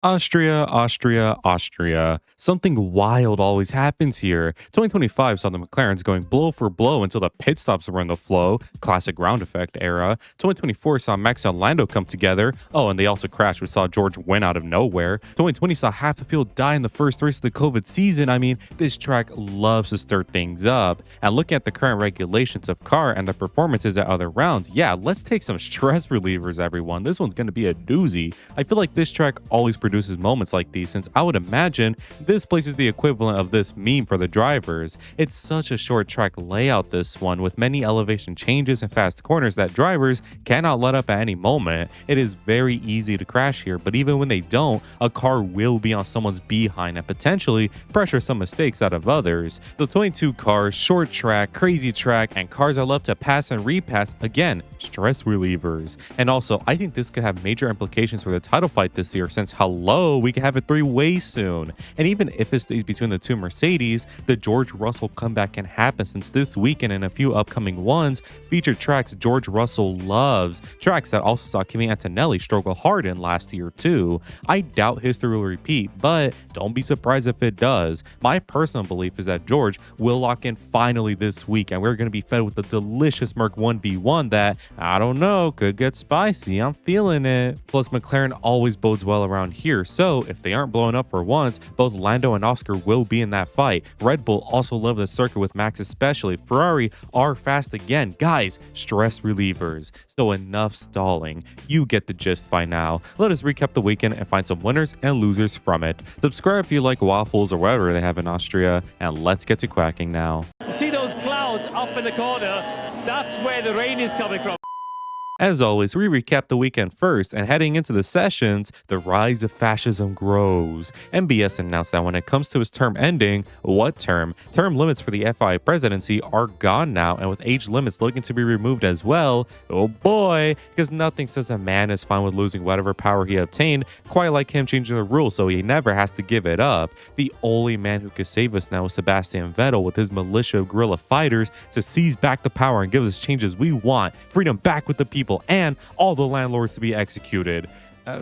Austria, Austria, Austria. Something wild always happens here. 2025 saw the McLarens going blow for blow until the pit stops were in the flow, classic ground effect era. 2024 saw Max and Lando come together. Oh, and they also crashed. We saw George win out of nowhere. 2020 saw half the field die in the first race of the COVID season. I mean, this track loves to stir things up. And looking at the current regulations of car and the performances at other rounds, yeah, let's take some stress relievers, everyone. This one's going to be a doozy. I feel like this track always produces moments like these, since I would imagine this place is the equivalent of this meme for the drivers. It's such a short track layout, this one, with many elevation changes and fast corners that drivers cannot let up at any moment. It is very easy to crash here, but even when they don't, a car will be on someone's behind and potentially pressure some mistakes out of others. The 22 cars, short track, crazy track, and cars that love to pass and repass, again, stress relievers. And also, I think this could have major implications for the title fight this year, since hello, we could have it three-way soon. And even if it stays between the two Mercedes, the George Russell comeback can happen, since this weekend and a few upcoming ones feature tracks George Russell loves, tracks that also saw Kimi Antonelli struggle hard in last year too. I doubt history will repeat, but don't be surprised if it does. My personal belief is that George will lock in finally this week, and we're going to be fed with a delicious Merc 1v1 that, I don't know, could get spicy. I'm feeling it. Plus, McLaren always bodes well around here, so if they aren't blowing up for once, both Lando and Oscar will be in that fight. Red Bull also love the circuit with Max especially. Ferrari are fast again. Guys, stress relievers. So enough stalling. You get the gist by now. Let us recap the weekend and find some winners and losers from it. Subscribe if you like waffles or whatever they have in Austria, and let's get to quacking now. See those clouds up in the corner? That's where the rain is coming from. As always, we recap the weekend first, and heading into the sessions, the rise of fascism grows. MBS announced that when it comes to his term ending, what term? Term limits for the FIA presidency are gone now, and with age limits looking to be removed as well. Oh boy, because nothing says a man is fine with losing whatever power he obtained, quite like him changing the rules so he never has to give it up. The only man who could save us now is Sebastian Vettel with his militia of guerrilla fighters to seize back the power and give us changes we want, freedom back with the people, and all the landlords to be executed.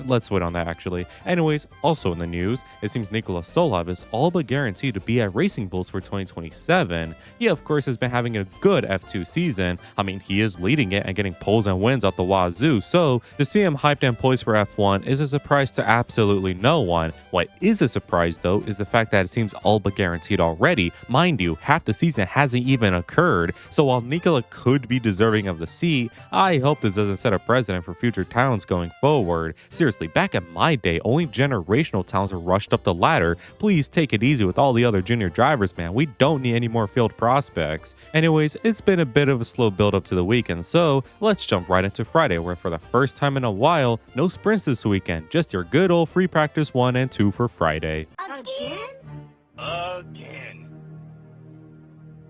Let's wait on that, actually. Anyways, also in the news, it seems Nikola Solov is all but guaranteed to be at Racing Bulls for 2027. He, of course, has been having a good F2 season. I mean, he is leading it and getting poles and wins out the wazoo, so to see him hyped and poised for F1 is a surprise to absolutely no one. What is a surprise, though, is the fact that it seems all but guaranteed already. Mind you, half the season hasn't even occurred, so while Nikola could be deserving of the seat, I hope this doesn't set a precedent for future talents going forward. Seriously, back in my day, only generational talents were rushed up the ladder. Please take it easy with all the other junior drivers, man. We don't need any more field prospects. Anyways, it's been a bit of a slow build up to the weekend, so let's jump right into Friday, where for the first time in a while, no sprints this weekend, just your good old free practice 1 and 2 for Friday. Again.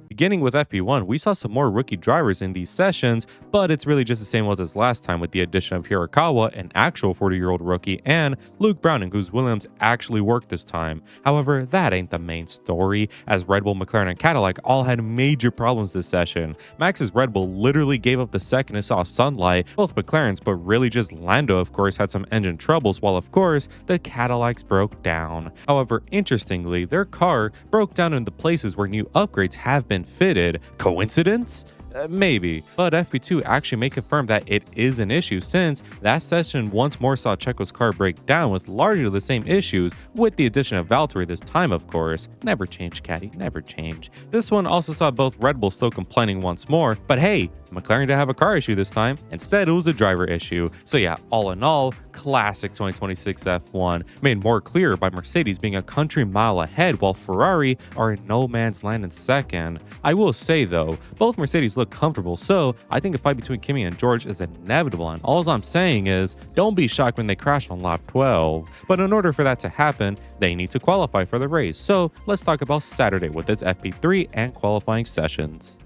Beginning with FP1, we saw some more rookie drivers in these sessions, but it's really just the same as last time with the addition of Hirakawa, an actual 40-year-old rookie, and Luke Browning, whose Williams actually worked this time. However, that ain't the main story, as Red Bull, McLaren, and Cadillac all had major problems this session. Max's Red Bull literally gave up the second it saw sunlight, both McLaren's, but really just Lando, of course, had some engine troubles, while of course, the Cadillacs broke down. However, interestingly, their car broke down in the places where new upgrades have been fitted. Coincidence? Maybe, but FP2 actually may confirm that it is an issue, since that session once more saw Checo's car break down with largely the same issues, with the addition of Valtteri this time, of course. Never change, Caddy, never change. This one also saw both Red Bull still complaining once more, but hey, McLaren didn't have a car issue this time. Instead, it was a driver issue. So yeah, all in all, classic 2026 F1, made more clear by Mercedes being a country mile ahead while Ferrari are in no man's land in second. I will say though, both Mercedes look comfortable, so I think a fight between Kimi and George is inevitable, and all I'm saying is, don't be shocked when they crash on lap 12. But in order for that to happen, they need to qualify for the race. So let's talk about Saturday with its FP3 and qualifying sessions.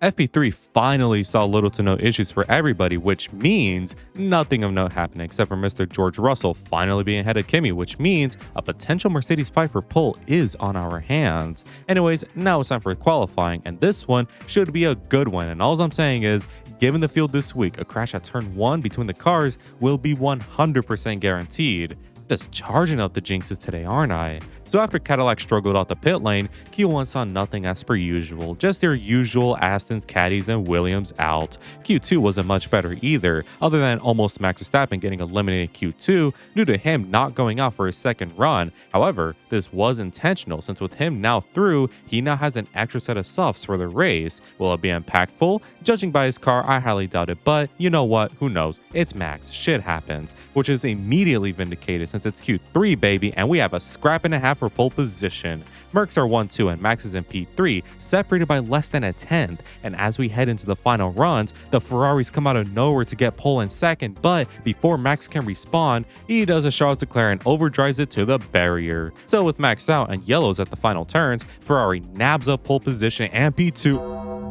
FP3 finally saw little to no issues for everybody, which means nothing of note happening except for Mr. George Russell finally being ahead of Kimi, which means a potential Mercedes fight for pole is on our hands. Anyways, now it's time for qualifying, and this one should be a good one. And all I'm saying is, given the field this week, a crash at turn 1 between the cars will be 100% guaranteed. Just charging out the jinxes today, aren't I? So after Cadillac struggled out the pit lane, Q1 saw nothing as per usual, just their usual Astons, Caddies, and Williams out. Q2 wasn't much better either, other than almost Max Verstappen getting eliminated Q2 due to him not going out for his second run. However, this was intentional, since with him now through, he now has an extra set of softs for the race. Will it be impactful? Judging by his car, I highly doubt it, but you know what? Who knows? It's Max. Shit happens, which is immediately vindicated since it's Q3, baby, and we have a scrap and a half for pole position. Mercs are 1-2 and Max is in P3, separated by less than a tenth. And as we head into the final runs, the Ferraris come out of nowhere to get pole in second, but before Max can respawn, he does a Charles Leclerc and overdrives it to the barrier. So with Max out and yellows at the final turns, Ferrari nabs up pole position and P2.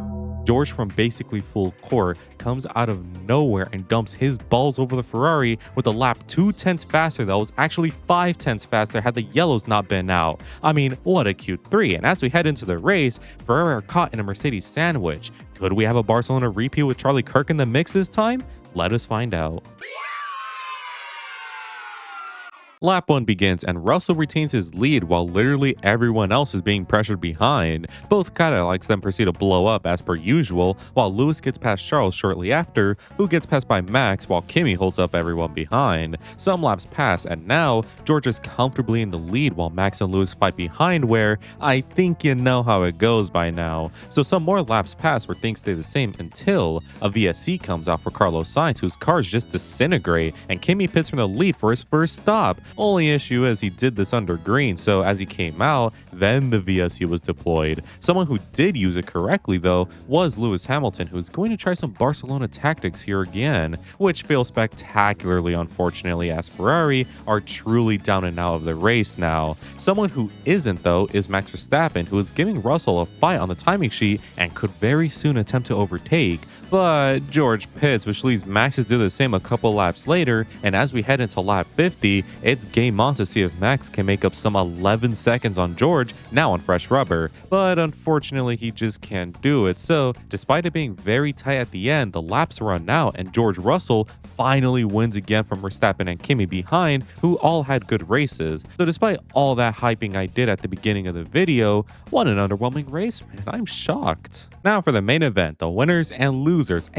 George from basically full court comes out of nowhere and dumps his balls over the Ferrari with a lap 2/10 faster that was actually 5/10 faster had the yellows not been out. I mean, what a Q3. And as we head into the race, Ferrari are caught in a Mercedes sandwich. Could we have a Barcelona repeat with Charlie Kirk in the mix this time? Let us find out. Lap 1 begins and Russell retains his lead while literally everyone else is being pressured behind. Both Cadillacs then proceed to blow up as per usual, while Lewis gets past Charles shortly after, who gets passed by Max while Kimi holds up everyone behind. Some laps pass and now George is comfortably in the lead while Max and Lewis fight behind, where I think you know how it goes by now. So some more laps pass where things stay the same until a VSC comes out for Carlos Sainz, whose cars just disintegrate, and Kimi pits from the lead for his first stop. Only issue is he did this under green, so as he came out, then the VSC was deployed. Someone who did use it correctly though was Lewis Hamilton, who's going to try some Barcelona tactics here again, which fails spectacularly unfortunately, as Ferrari are truly down and out of the race now. Someone who isn't though is Max Verstappen, who is giving Russell a fight on the timing sheet and could very soon attempt to overtake, but George pits, which leaves Max to do the same a couple laps later, and as we head into lap 50, it's game on to see if Max can make up some 11 seconds on George, now on fresh rubber, but unfortunately he just can't do it. So despite it being very tight at the end, the laps run out and George Russell finally wins again from Verstappen and Kimi behind, who all had good races. So despite all that hyping I did at the beginning of the video, what an underwhelming race, man. I'm shocked. Now for the main event, the winners and losers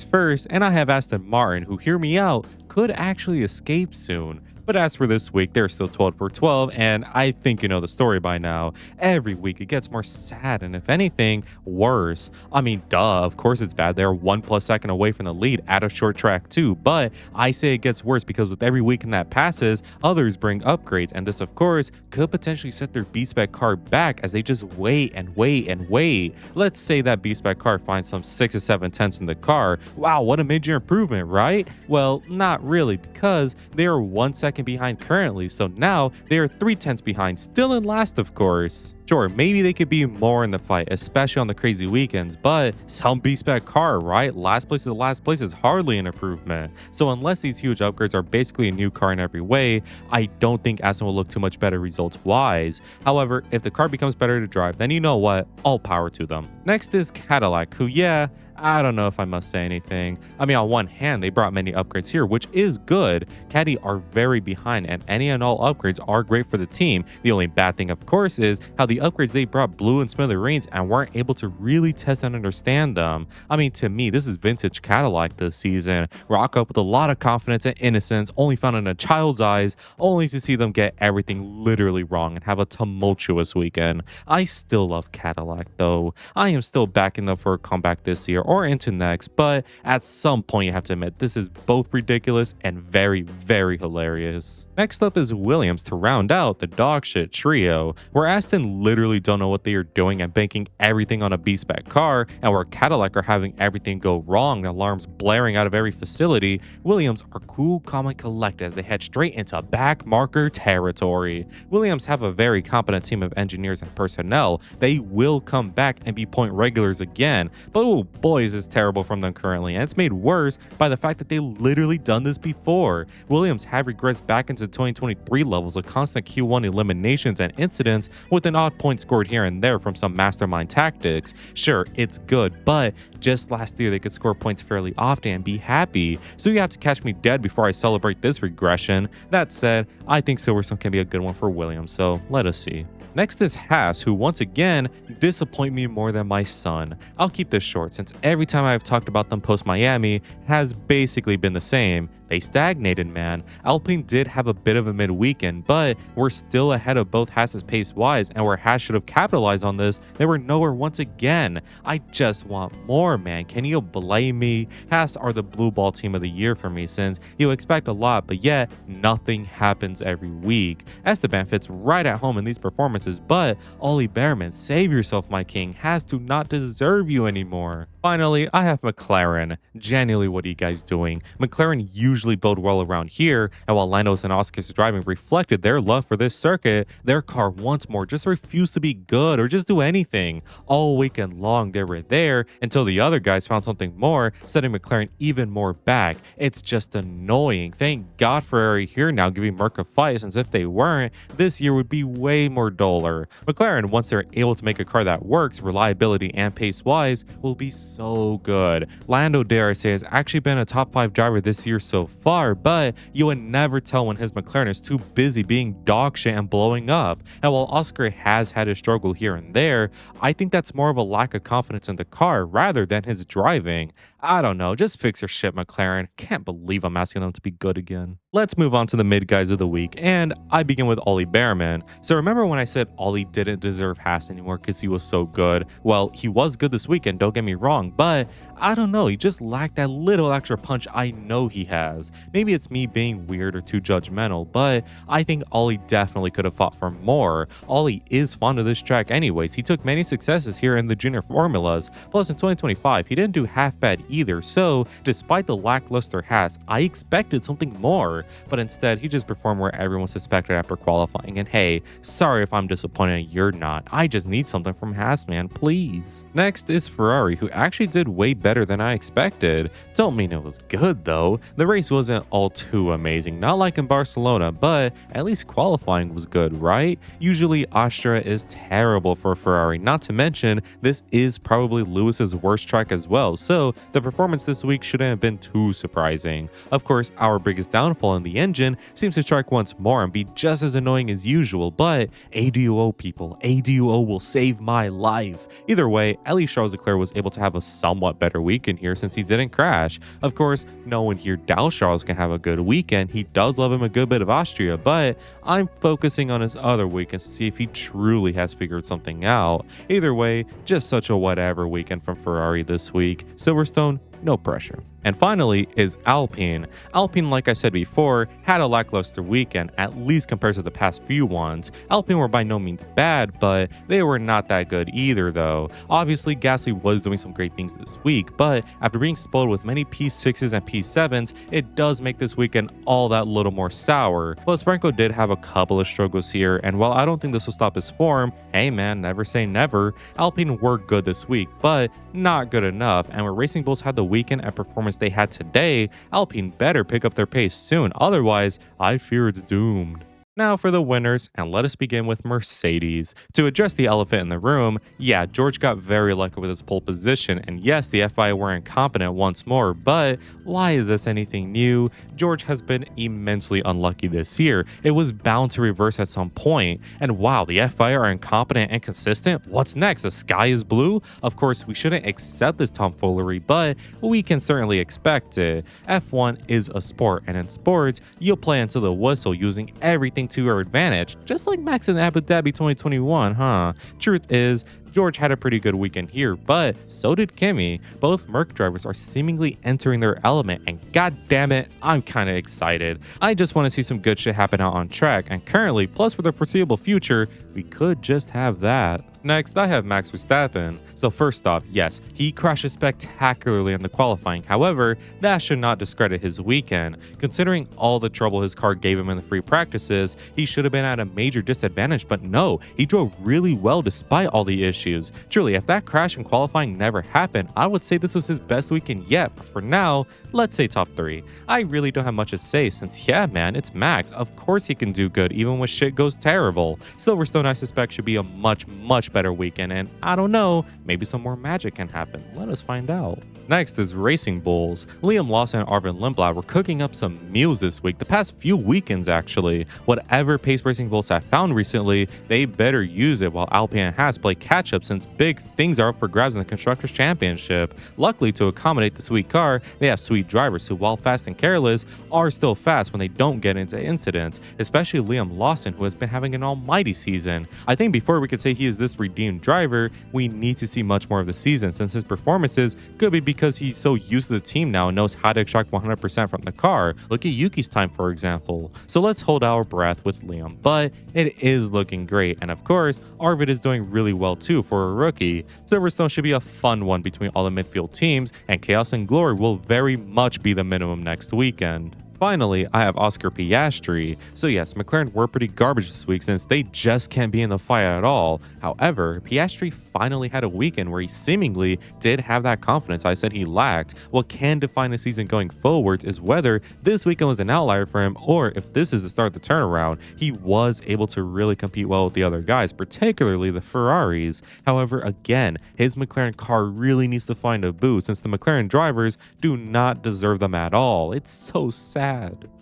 first, and I have Aston Martin, who, hear me out, could actually escape soon. But as for this week, they're still 12 for 12, and I think you know the story by now. Every week it gets more sad, and if anything, worse. I mean, duh, of course it's bad. They're 1+ second away from the lead at a short track too, but I say it gets worse because with every weekend that passes, others bring upgrades, and this of course could potentially set their B-Spec car back as they just wait and wait and wait. Let's say that B-Spec car finds some 6 or 7 tenths in the car. Wow, what a major improvement, right? Well, not really, because they are 1 second behind currently, so now they are 3 tenths behind, still in last of course. Sure, maybe they could be more in the fight, especially on the crazy weekends, but some B-Spec car, right? Last place to last place is hardly an improvement. So unless these huge upgrades are basically a new car in every way, I don't think Aston will look too much better results-wise. However, if the car becomes better to drive, then you know what? All power to them. Next is Cadillac, who, yeah, I don't know if I must say anything. I mean, on one hand, they brought many upgrades here, which is good. Caddy are very behind, and any and all upgrades are great for the team. The only bad thing, of course, is how the upgrades they brought blew in smithereens and weren't able to really test and understand them. I mean, to me, this is vintage Cadillac this season. Rock up with a lot of confidence and innocence, only found in a child's eyes, only to see them get everything literally wrong and have a tumultuous weekend. I still love Cadillac, though. I am still backing them for a comeback this year, or into next, but at some point you have to admit this is both ridiculous and very, very hilarious. Next up is Williams to round out the dogshit trio, where Aston literally don't know what they are doing and banking everything on a B-spec car, and where Cadillac are having everything go wrong, alarms blaring out of every facility. Williams are cool, calm, and collected as they head straight into back marker territory. Williams have a very competent team of engineers and personnel. They will come back and be point regulars again, but oh boy is this terrible from them currently, and it's made worse by the fact that they literally done this before. Williams have regressed back into 2023 levels of constant Q1 eliminations and incidents with an odd point scored here and there from some mastermind tactics. Sure, it's good, but just last year they could score points fairly often and be happy, so you have to catch me dead before I celebrate this regression. That said, I think Silverstone can be a good one for Williams, so let us see. Next is Haas, who once again disappoint me more than my son. I'll keep this short since every time I've talked about them post Miami has basically been the same. They stagnated, man. Alpine did have a bit of a mid-weekend, but we're still ahead of both Haas's pace-wise, and where Haas should have capitalized on this, they were nowhere once again. I just want more, man. Can you blame me? Haas are the blue ball team of the year for me since you expect a lot, but yet nothing happens every week. Esteban fits right at home in these performances, but Ollie Behrman, save yourself, my king. Haas do not deserve you anymore. Finally, I have McLaren. Genuinely, what are you guys doing? McLaren usually build well around here, and while Lando's and Oscar's driving reflected their love for this circuit, their car once more just refused to be good or just do anything. All weekend long, they were there until the other guys found something more, setting McLaren even more back. It's just annoying. Thank God Ferrari here now giving Merc a fight, since if they weren't, this year would be way more duller. McLaren, once they're able to make a car that works, reliability and pace-wise, will be so good. Lando, dare I say, has actually been a top 5 driver this year so far, but you would never tell when his McLaren is too busy being dog shit and blowing up. And while Oscar has had a struggle here and there, I think that's more of a lack of confidence in the car rather than his driving. I don't know, just fix your shit, McLaren. Can't believe I'm asking them to be good again. Let's move on to the mid guys of the week, and I begin with Ollie Behrman. So remember when I said Ollie didn't deserve Haas anymore because he was so good? Well, he was good this weekend, don't get me wrong, but I don't know, he just lacked that little extra punch I know he has. Maybe it's me being weird or too judgmental, but I think Ollie definitely could have fought for more. Ollie is fond of this track anyways. He took many successes here in the junior formulas. Plus in 2025, he didn't do half bad either, so despite the lackluster Haas, I expected something more, but instead he just performed where everyone suspected after qualifying, and hey, sorry if I'm disappointed you're not. I just need something from Haas, man, please. Next is Ferrari, who actually did way better than I expected. Don't mean it was good though. The race wasn't all too amazing, not like in Barcelona, but at least qualifying was good, right? Usually Austria is terrible for Ferrari, not to mention this is probably Lewis's worst track as well, so the performance this week shouldn't have been too surprising. Of course, our biggest downfall in the engine seems to strike once more and be just as annoying as usual, but ADUO people, ADUO will save my life. Either way, at least Charles Leclerc was able to have a somewhat better weekend here since he didn't crash. Of course, no one here doubts Charles can have a good weekend. He does love him a good bit of Austria, but I'm focusing on his other weekends to see if he truly has figured something out. Either way, just such a whatever weekend from Ferrari this week. Silverstone, no pressure. And finally is Alpine. Alpine, like I said before, had a lackluster weekend, at least compared to the past few ones. Alpine were by no means bad, but they were not that good either though. Obviously, Gasly was doing some great things this week, but after being spoiled with many P6s and P7s, it does make this weekend all that little more sour. Plus, Franco did have a couple of struggles here, and while I don't think this will stop his form, hey man, never say never. Alpine were good this week, but not good enough, and where Racing Bulls had the weekend and performance they had today, Alpine better pick up their pace soon, otherwise I fear it's doomed. Now for the winners, and let us begin with Mercedes. To address the elephant in the room, yeah, George got very lucky with his pole position, and yes, the FIA were incompetent once more, but why is this anything new? George has been immensely unlucky this year. It was bound to reverse at some point, and wow, the FIA are incompetent and consistent? What's next? The sky is blue? Of course, we shouldn't accept this tomfoolery, but we can certainly expect it. F1 is a sport, and in sports, you'll play until the whistle using everything to our advantage, just like Max in Abu Dhabi 2021, huh? Truth is, George had a pretty good weekend here, but so did Kimi. Both Merc drivers are seemingly entering their element, and god damn it, I'm kinda excited. I just want to see some good shit happen out on track, and currently, plus for the foreseeable future, we could just have that. Next, I have Max Verstappen. So first off, yes, he crashed spectacularly in the qualifying. However, that should not discredit his weekend. Considering all the trouble his car gave him in the free practices, he should have been at a major disadvantage, but no, he drove really well despite all the issues. Truly, if that crash in qualifying never happened, I would say this was his best weekend yet, but for now, let's say top 3. I really don't have much to say since, yeah man, it's Max. Of course he can do good even when shit goes terrible. Silverstone I suspect should be a much better weekend, and I don't know, maybe some more magic can happen. Let us find out. Next is Racing Bulls. Liam Lawson and Arvin Lindblad were cooking up some meals this week, the past few weekends actually. Whatever pace Racing Bulls have found recently, they better use it while Alpine and Haas play catch up since big things are up for grabs in the Constructors' Championship. Luckily, to accommodate the sweet car, they have sweet drivers who, while fast and careless, are still fast when they don't get into incidents, especially Liam Lawson, who has been having an almighty season. I think before we could say he is this redeemed driver, we need to see much more of the season since his performances could be because he's so used to the team now and knows how to extract 100% from the car. Look at Yuki's time, for example. So let's hold our breath with Liam, but it is looking great, and of course, Arvid is doing really well too for a rookie. Silverstone should be a fun one between all the midfield teams, and Chaos and Glory will very much be the minimum next weekend. Finally, I have Oscar Piastri. So yes, McLaren were pretty garbage this week since they just can't be in the fight at all. However, Piastri finally had a weekend where he seemingly did have that confidence I said he lacked. What can define the season going forwards is whether this weekend was an outlier for him or if this is the start of the turnaround. He was able to really compete well with the other guys, particularly the Ferraris. However, again, his McLaren car really needs to find a boost since the McLaren drivers do not deserve them at all. It's so sad.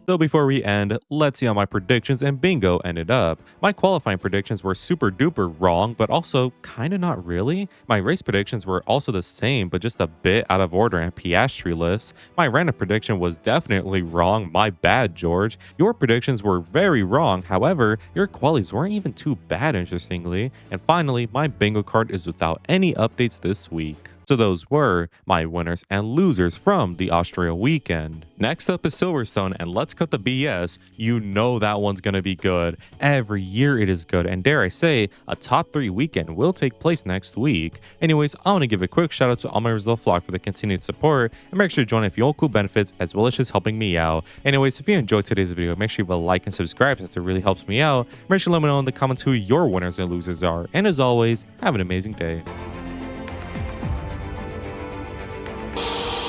So before we end, let's see how my predictions and bingo ended up. My qualifying predictions were super duper wrong, but also kinda not really. My race predictions were also the same, but just a bit out of order and Piastri lists. My random prediction was definitely wrong, my bad George. Your predictions were very wrong, however, your qualies weren't even too bad interestingly. And finally, my bingo card is without any updates this week. So those were my winners and losers from the Austria weekend. Next up is Silverstone, and let's cut the BS. You know that one's gonna be good. Every year it is good, and dare I say, a top 3 weekend will take place next week. Anyways, I want to give a quick shout out to all my Brazil vlog for the continued support, and make sure to join if you want cool benefits as well as just helping me out. Anyways, if you enjoyed today's video, make sure you leave a like and subscribe since it really helps me out. Make sure to let me know in the comments who your winners and losers are, and as always, have an amazing day.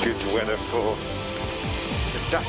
Good weather for the duck.